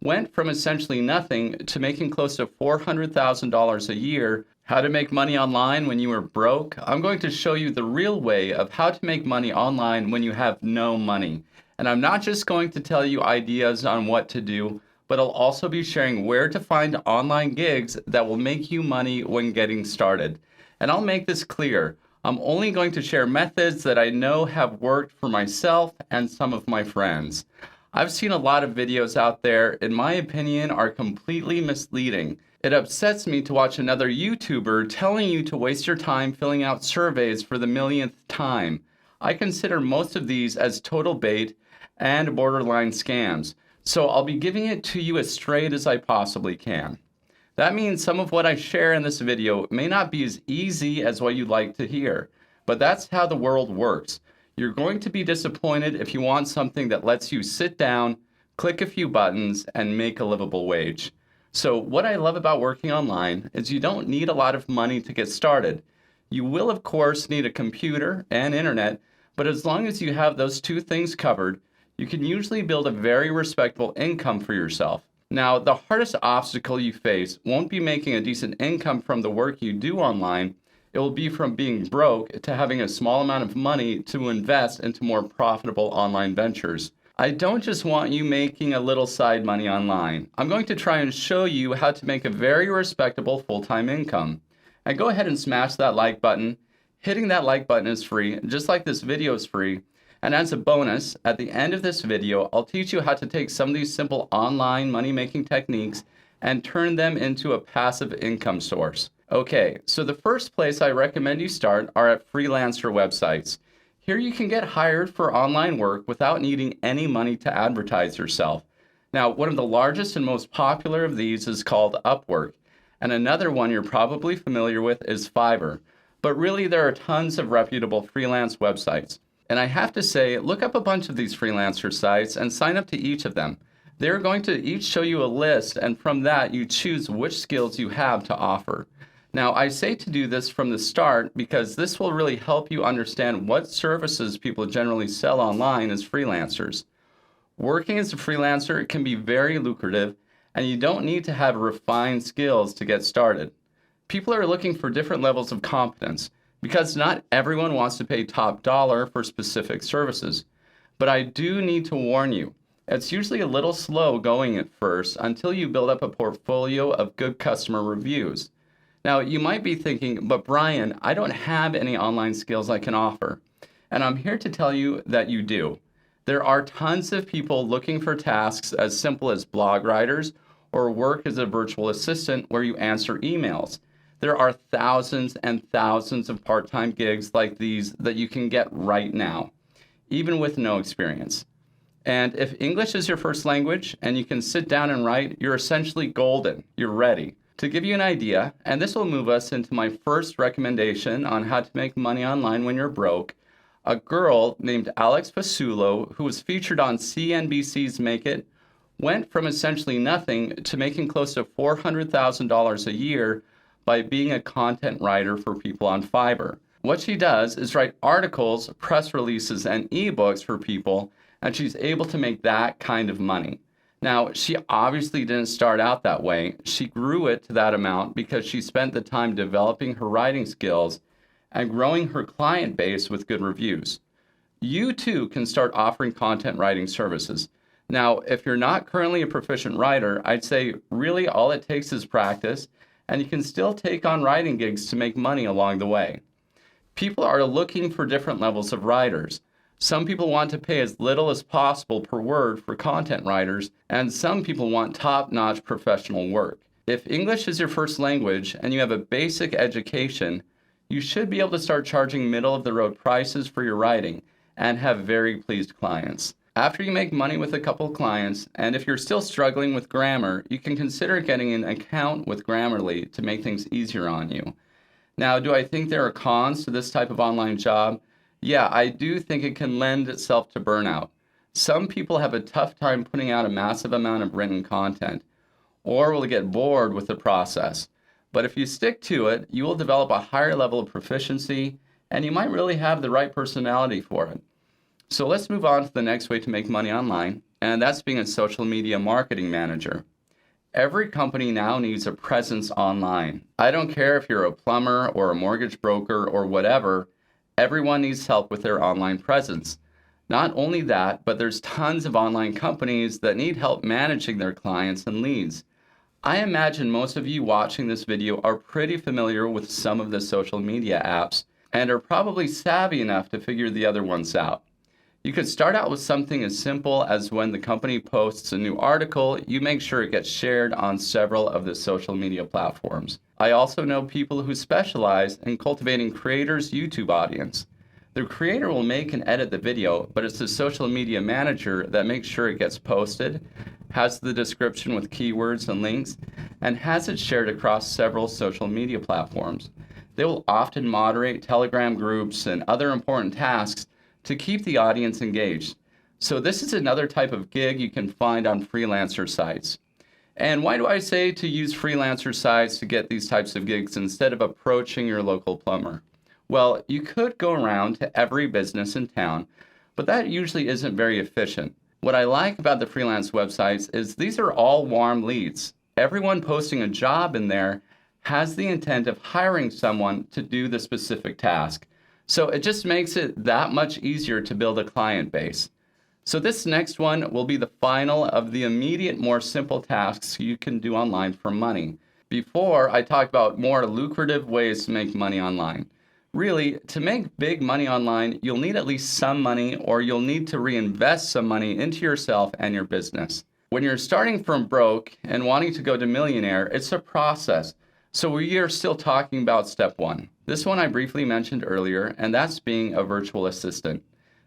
went from essentially nothing to making close to $400,000 a year. How to make money online when you were broke? I'm going to show you the real way of how to make money online when you have no money. And I'm not just going to tell you ideas on what to do, but I'll also be sharing where to find online gigs that will make you money when getting started. And I'll make this clear. I'm only going to share methods that I know have worked for myself and some of my friends. I've seen a lot of videos out there, in my opinion, are completely misleading. It upsets me to watch another YouTuber telling you to waste your time filling out surveys for the millionth time. I consider most of these as total bait and borderline scams, so I'll be giving it to you as straight as I possibly can. That means some of what I share in this video may not be as easy as what you'd like to hear, but that's how the world works. You're going to be disappointed if you want something that lets you sit down, click a few buttons, and make a livable wage. So what I love about working online is you don't need a lot of money to get started. You will, of course, need a computer and internet, but as long as you have those two things covered, you can usually build a very respectable income for yourself. Now, the hardest obstacle you face won't be making a decent income from the work you do online. It will be from being broke to having a small amount of money to invest into more profitable online ventures. I don't just want you making a little side money online. I'm going to try and show you how to make a very respectable full-time income. And go ahead and smash that like button. Hitting that like button is free, just like this video is free. And as a bonus, at the end of this video, I'll teach you how to take some of these simple online money-making techniques and turn them into a passive income source. Okay, so the first place I recommend you start are at freelancer websites. Here you can get hired for online work without needing any money to advertise yourself. Now, one of the largest and most popular of these is called Upwork, and another one you're probably familiar with is Fiverr. But really, there are tons of reputable freelance websites. And I have to say, look up a bunch of these freelancer sites and sign up to each of them. They're going to each show you a list, and from that, you choose which skills you have to offer. Now, I say to do this from the start because this will really help you understand what services people generally sell online as freelancers. Working as a freelancer can be very lucrative, and you don't need to have refined skills to get started. People are looking for different levels of competence because not everyone wants to pay top dollar for specific services. But I do need to warn you, it's usually a little slow going at first until you build up a portfolio of good customer reviews. Now, you might be thinking, but Brian, I don't have any online skills I can offer. And I'm here to tell you that you do. There are tons of people looking for tasks as simple as blog writers or work as a virtual assistant where you answer emails. There are thousands and thousands of part-time gigs like these that you can get right now, even with no experience. And if English is your first language and you can sit down and write, you're essentially golden. You're ready. To give you an idea, and this will move us into my first recommendation on how to make money online when you're broke, a girl named Alex Pasulo, who was featured on CNBC's Make It, went from essentially nothing to making close to $400,000 a year by being a content writer for people on Fiverr. What she does is write articles, press releases, and ebooks for people, and she's able to make that kind of money. Now, she obviously didn't start out that way. She grew it to that amount because she spent the time developing her writing skills and growing her client base with good reviews. You too can start offering content writing services. Now, if you're not currently a proficient writer, I'd say really all it takes is practice, and you can still take on writing gigs to make money along the way. People are looking for different levels of writers. Some people want to pay as little as possible per word for content writers, and some people want top-notch professional work. If English is your first language and you have a basic education, you should be able to start charging middle-of-the-road prices for your writing and have very pleased clients. After you make money with a couple clients, and if you're still struggling with grammar, you can consider getting an account with Grammarly to make things easier on you. Now, do I think there are cons to this type of online job? Yeah, I do think it can lend itself to burnout. Some people have a tough time putting out a massive amount of written content, or will get bored with the process. But if you stick to it, you will develop a higher level of proficiency, and you might really have the right personality for it. So let's move on to the next way to make money online, and that's being a social media marketing manager. Every company now needs a presence online. I don't care if you're a plumber or a mortgage broker or whatever, everyone needs help with their online presence. Not only that, but there's tons of online companies that need help managing their clients and leads. I imagine most of you watching this video are pretty familiar with some of the social media apps and are probably savvy enough to figure the other ones out. You could start out with something as simple as when the company posts a new article, you make sure it gets shared on several of the social media platforms. I also know people who specialize in cultivating creators' YouTube audience. The creator will make and edit the video, but it's the social media manager that makes sure it gets posted, has the description with keywords and links, and has it shared across several social media platforms. They will often moderate Telegram groups and other important tasks to keep the audience engaged. So this is another type of gig you can find on freelancer sites. And why do I say to use freelancer sites to get these types of gigs instead of approaching your local plumber? Well, you could go around to every business in town, but that usually isn't very efficient. What I like about the freelance websites is these are all warm leads. Everyone posting a job in there has the intent of hiring someone to do the specific task. So it just makes it that much easier to build a client base. So this next one will be the final of the immediate, more simple tasks you can do online for money. Before, I talked about more lucrative ways to make money online. Really, to make big money online, you'll need at least some money, or you'll need to reinvest some money into yourself and your business. When you're starting from broke and wanting to go to millionaire, it's a process. So we are still talking about step one. This one I briefly mentioned earlier, and that's being a virtual assistant.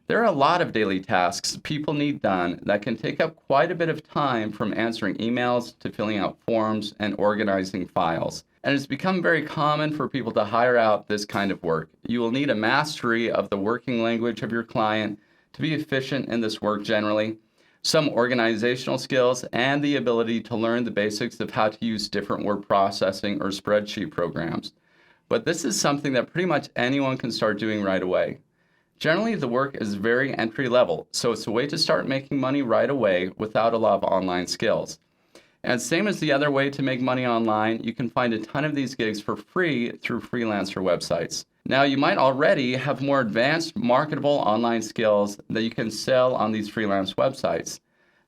There are a lot of daily tasks people need done that can take up quite a bit of time, from answering emails to filling out forms and organizing files. And it's become very common for people to hire out this kind of work. You will need a mastery of the working language of your client to be efficient in this work generally, some organizational skills, and the ability to learn the basics of how to use different word processing or spreadsheet programs. But this is something that pretty much anyone can start doing right away. Generally, the work is very entry level, so it's a way to start making money right away without a lot of online skills. And same as the other way to make money online, you can find a ton of these gigs for free through freelancer websites. Now, you might already have more advanced marketable online skills that you can sell on these freelance websites.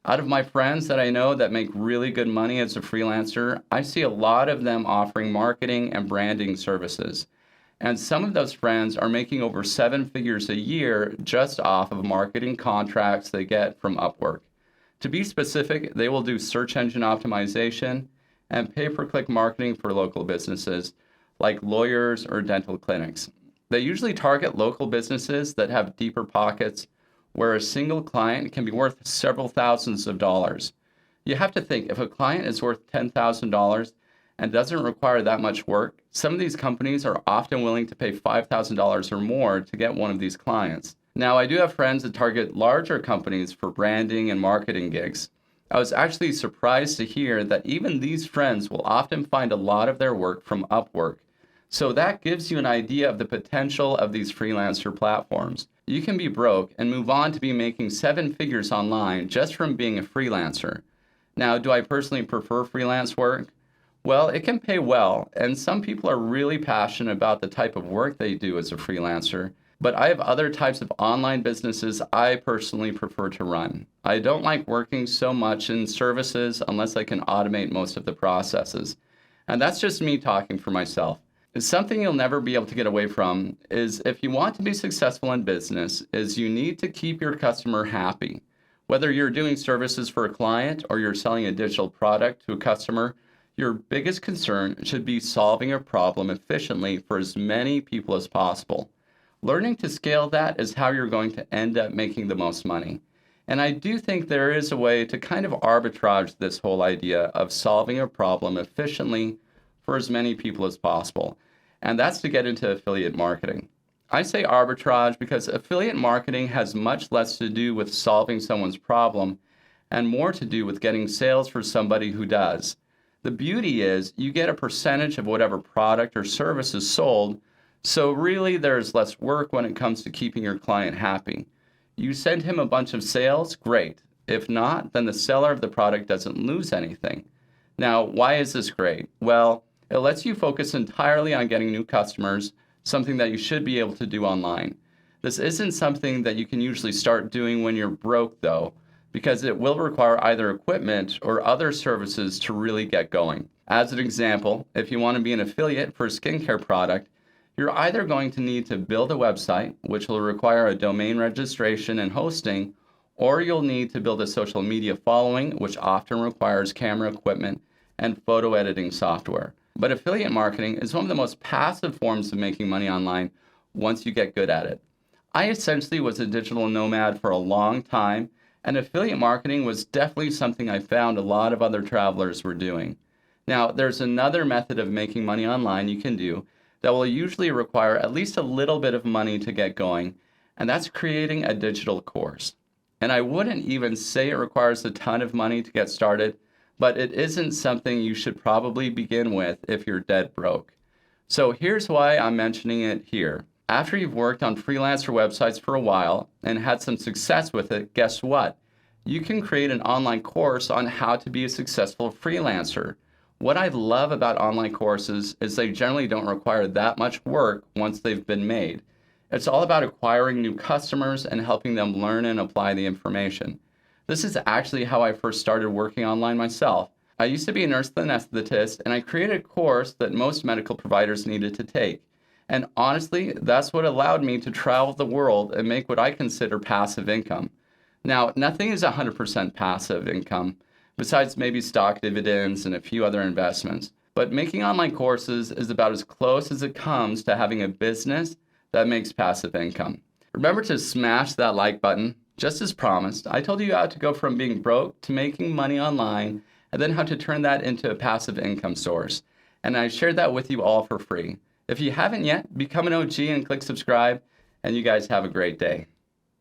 Out of my friends that I know that make really good money as a freelancer, I see a lot of them offering marketing and branding services. And some of those friends are making over 7 figures a year just off of marketing contracts they get from Upwork. To be specific, they will do search engine optimization and pay-per-click marketing for local businesses like lawyers or dental clinics. They usually target local businesses that have deeper pockets, where a single client can be worth several thousands of dollars. You have to think, if a client is worth $10,000 and doesn't require that much work, some of these companies are often willing to pay $5,000 or more to get one of these clients. Now, I do have friends that target larger companies for branding and marketing gigs. I was actually surprised to hear that even these friends will often find a lot of their work from Upwork. So that gives you an idea of the potential of these freelancer platforms. You can be broke and move on to be making 7 figures online just from being a freelancer. Now, do I personally prefer freelance work? Well, it can pay well, and some people are really passionate about the type of work they do as a freelancer. But I have other types of online businesses I personally prefer to run. I don't like working so much in services unless I can automate most of the processes. And that's just me talking for myself. Something you'll never be able to get away from is, if you want to be successful in business, is you need to keep your customer happy. Whether you're doing services for a client or you're selling a digital product to a customer, your biggest concern should be solving a problem efficiently for as many people as possible. Learning to scale that is how you're going to end up making the most money. And I do think there is a way to kind of arbitrage this whole idea of solving a problem efficiently for as many people as possible. And that's to get into affiliate marketing. I say arbitrage because affiliate marketing has much less to do with solving someone's problem and more to do with getting sales for somebody who does. The beauty is you get a percentage of whatever product or service is sold. So really, there's less work when it comes to keeping your client happy. You send him a bunch of sales, great. If not, then the seller of the product doesn't lose anything. Now, why is this great? Well, it lets you focus entirely on getting new customers, something that you should be able to do online. This isn't something that you can usually start doing when you're broke, though, because it will require either equipment or other services to really get going. As an example, if you want to be an affiliate for a skincare product, you're either going to need to build a website, which will require a domain registration and hosting, or you'll need to build a social media following, which often requires camera equipment and photo editing software. But affiliate marketing is one of the most passive forms of making money online once you get good at it. I essentially was a digital nomad for a long time, and affiliate marketing was definitely something I found a lot of other travelers were doing. Now, there's another method of making money online you can do that will usually require at least a little bit of money to get going, and that's creating a digital course. And I wouldn't even say it requires a ton of money to get started, but it isn't something you should probably begin with if you're dead broke. So here's why I'm mentioning it here. After you've worked on freelancer websites for a while and had some success with it, guess what? You can create an online course on how to be a successful freelancer. What I love about online courses is they generally don't require that much work once they've been made. It's all about acquiring new customers and helping them learn and apply the information. This is actually how I first started working online myself. I used to be a nurse anesthetist, and I created a course that most medical providers needed to take. And honestly, that's what allowed me to travel the world and make what I consider passive income. Now, nothing is 100% passive income, besides maybe stock dividends and a few other investments. But making online courses is about as close as it comes to having a business that makes passive income. Remember to smash that like button. Just as promised, I told you how to go from being broke to making money online, and then how to turn that into a passive income source. And I shared that with you all for free. If you haven't yet, become an OG and click subscribe, and you guys have a great day.